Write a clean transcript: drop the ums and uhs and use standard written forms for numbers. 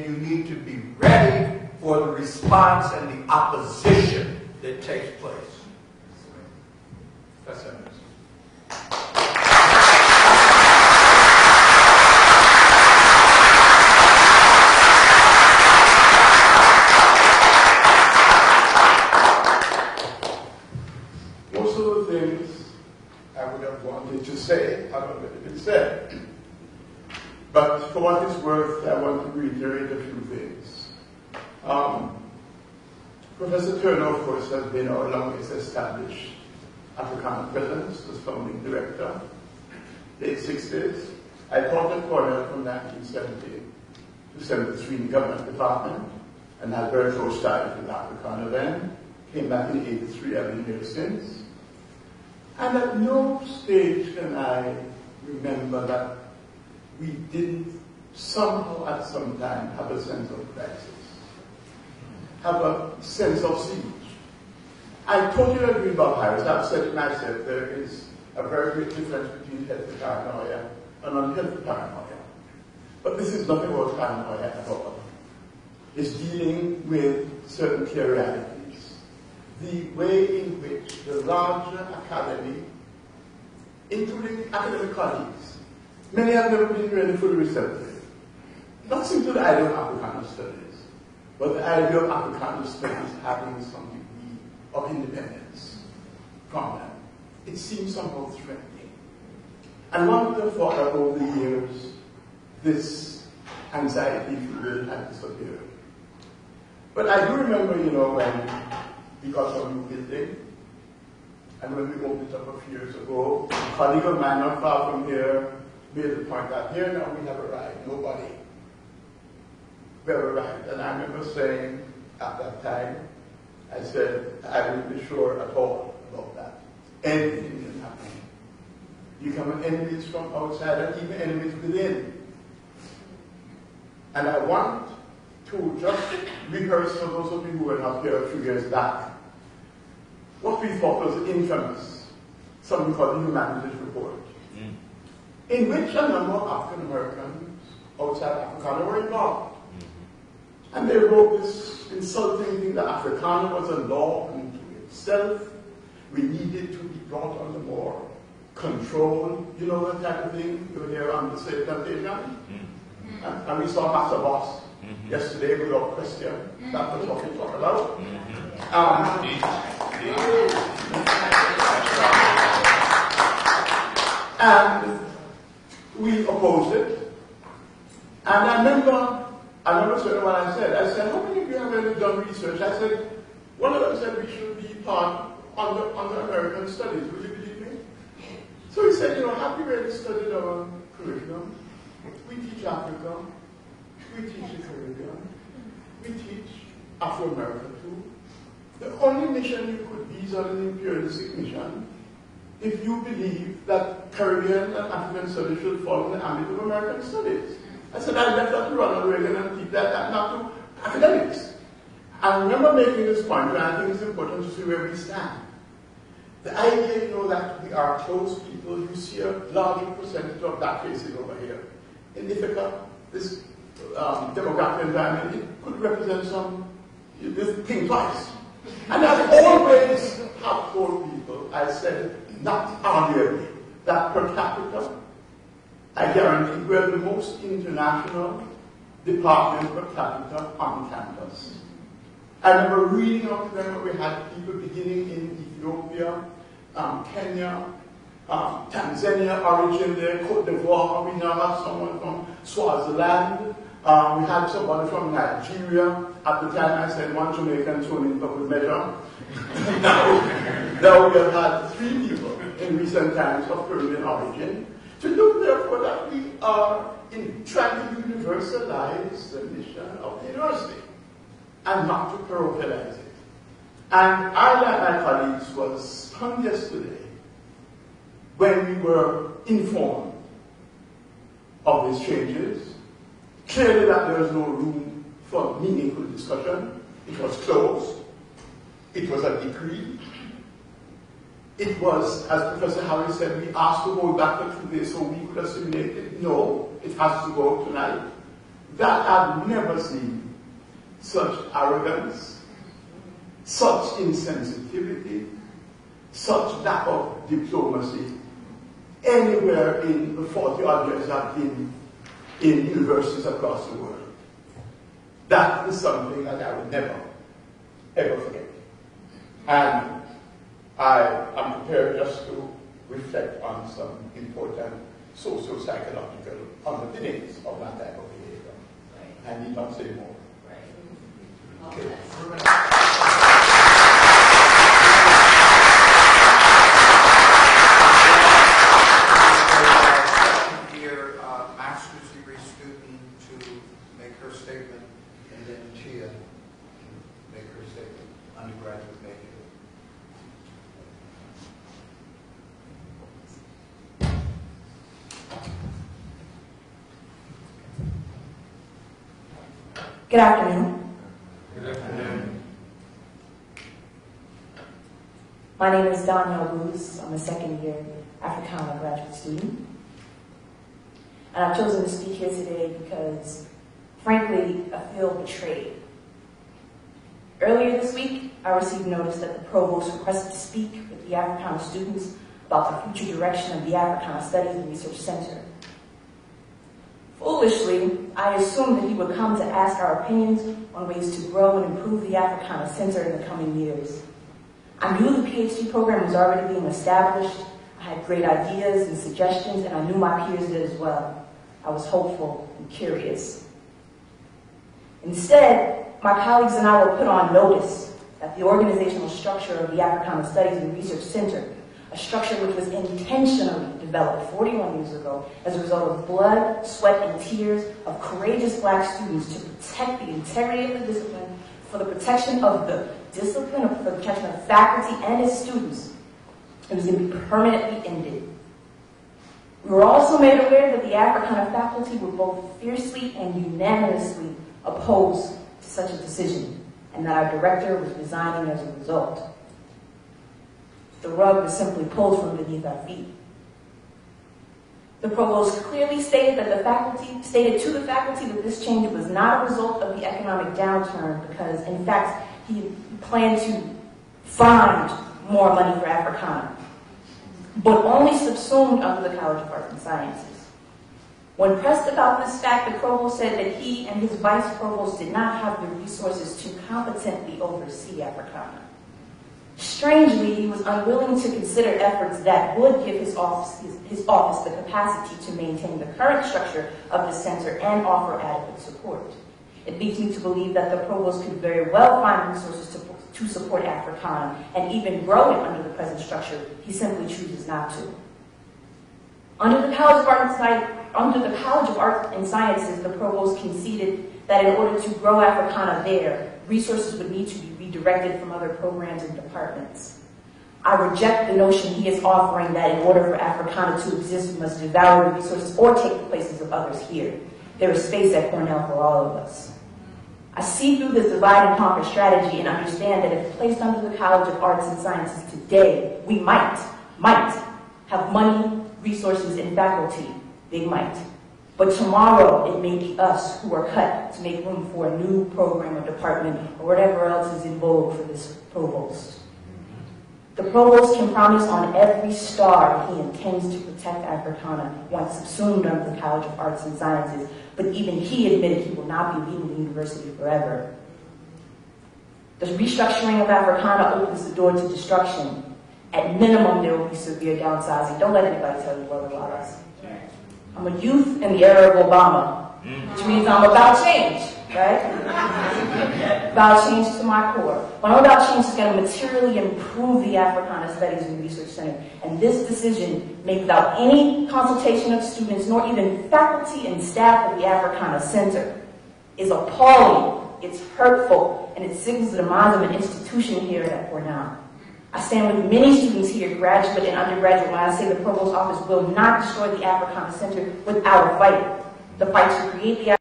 you need to be ready for the response and the opposition that takes place. That's it. Most of the things I would have wanted to say have already been said. But for what it's worth, I want to reiterate a few things. Professor Turner, of course, has been our longest established Africana presence, was founding director, late 60s. I taught at Cornell from 1970 to 73 in the government department, and had very close ties with Africana then. Came back in 83, I've been here since. And at no stage can I remember that we didn't somehow at some time have a sense of crisis, have a sense of siege. I totally agree about Harris. I've said it myself. There is a very great difference between healthy paranoia and unhealthy paranoia. But this is nothing about paranoia at all. It's dealing with certain clear realities. The way in which the larger academy, including academic colleagues, many have never been really fully receptive. Not simply the idea of Africana studies, but the idea of Africana studies having some degree of independence from them. It seems somehow threatening. And one would have thought that over the years, this anxiety, if you will, had disappeared. But I do remember, when we got our new building, and when we opened it up a few years ago, a colleague of mine not far from here made the point that here now we have arrived, nobody. We have arrived. And I remember saying at that time, I said, I wouldn't be sure at all about that. Anything can happen. You come with enemies from outside and even enemies within. And I want to just rehearse for those of you who were not here a few years back what we thought was infamous, something called the Humanities Report, in which a number of African Americans outside Africana were involved. And they wrote this insulting thing that Africana was a law unto itself. We needed to be brought under more control, that type of thing. You were here on the slave plantation. And we saw Master Boss yesterday without question. That's what we talk about. And we opposed it. And I remember saying what I said, how many of you have ever done research? I said, one of them said we should be part under American studies. Would you believe me? So he said, have you really studied our curriculum? We teach Africa. We teach the Caribbean. We teach Afro-America too. The only mission you could be is an imperialistic mission if you believe that Caribbean and African studies should fall in the ambit of American studies. I said, I left that to Ronald Reagan and keep that not to academics. I remember making this point, and I think it's important to see where we stand. The idea, that we are close people, you see a larger percentage of black faces over here. In Ithaca, this demographic environment, it could represent this thing twice. And I've always have told people, I said, not arguably, that per capita, I guarantee we're the most international department per capita on campus. I remember reading up to them where we had people beginning in Ethiopia, Kenya, Tanzania, origin there, Cote d'Ivoire, we now have someone from Swaziland, we had somebody from Nigeria. At the time I said one Jamaican thrown in for good measure. now we have had 3 people in recent times of Caribbean origin. To look therefore that we are trying to universalize the mission of the university and not to parochialize it. And I, like my colleagues, was stunned yesterday when we were informed of these changes. Clearly that there was no room for meaningful discussion. It was closed. It was a decree. It was, as Professor Harris said, we asked to hold back the 2 days so we could assimilate it. No, it has to go tonight. that I've never seen such arrogance, such insensitivity, such lack of diplomacy anywhere in the 40-odd years I've been in universities across the world. That is something that I would never, ever forget. And I am prepared just to reflect on some important socio-psychological underpinnings of that type of behavior. Right. I need not say more. Right. Okay. Second-year master's degree student to make her statement, and then Chia to make her statement, undergraduate major. Good afternoon. Good afternoon. My name is Danielle Bruce. I'm a second-year Africana graduate student. And I've chosen to speak here today because, frankly, I feel betrayed. Earlier this week, I received notice that the provost requested to speak with the Africana students about the future direction of the Africana Studies and Research Center. Foolishly, I assumed that he would come to ask our opinions on ways to grow and improve the Africana Center in the coming years. I knew the PhD program was already being established. I had great ideas and suggestions, and I knew my peers did as well. I was hopeful and curious. Instead, my colleagues and I were put on notice that the organizational structure of the Africana Studies and Research Center, a structure which was intentionally developed 41 years ago as a result of blood, sweat, and tears of courageous black students to protect the integrity of the discipline, for the protection of the discipline, for the protection of faculty and its students. It was going to be permanently ended. We were also made aware that the Africana faculty were both fiercely and unanimously opposed to such a decision, and that our director was resigning as a result. The rug was simply pulled from beneath our feet. The provost clearly stated to the faculty that this change was not a result of the economic downturn because, in fact, he planned to find more money for Africana, but only subsumed under the College of Arts and Sciences. When pressed about this fact, the provost said that he and his vice provost did not have the resources to competently oversee Africana. Strangely, he was unwilling to consider efforts that would give his office the capacity to maintain the current structure of the center and offer adequate support. It leads me to believe that the provost could very well find resources to support Africana and even grow it under the present structure. He simply chooses not to. Under the College of Arts and Sciences, the provost conceded that in order to grow Africana there, resources would need to be redirected from other programs and departments. I reject the notion he is offering that in order for Africana to exist, we must devour resources or take the places of others here. There is space at Cornell for all of us. I see through this divide and conquer strategy and understand that if placed under the College of Arts and Sciences today, we might have money, resources, and faculty. They might. But tomorrow, it may be us who are cut to make room for a new program or department or whatever else is in vogue for this provost. The provost can promise on every star that he intends to protect Africana once subsumed under the College of Arts and Sciences, but even he admitted he will not be leaving the university forever. The restructuring of Africana opens the door to destruction. At minimum, there will be severe downsizing. Don't let anybody tell you otherwise. I'm a youth in the era of Obama, which means I'm about change, right? About change to my core. But I'm about change is going to materially improve the Africana Studies and Research Center. And this decision, made without any consultation of students, nor even faculty and staff of the Africana Center, is appalling, it's hurtful, and it signals the demise of an institution here at Cornell. I stand with many students here, graduate and undergraduate, when I say the Provost's office will not destroy the Africana Center without a fight. The fight to create the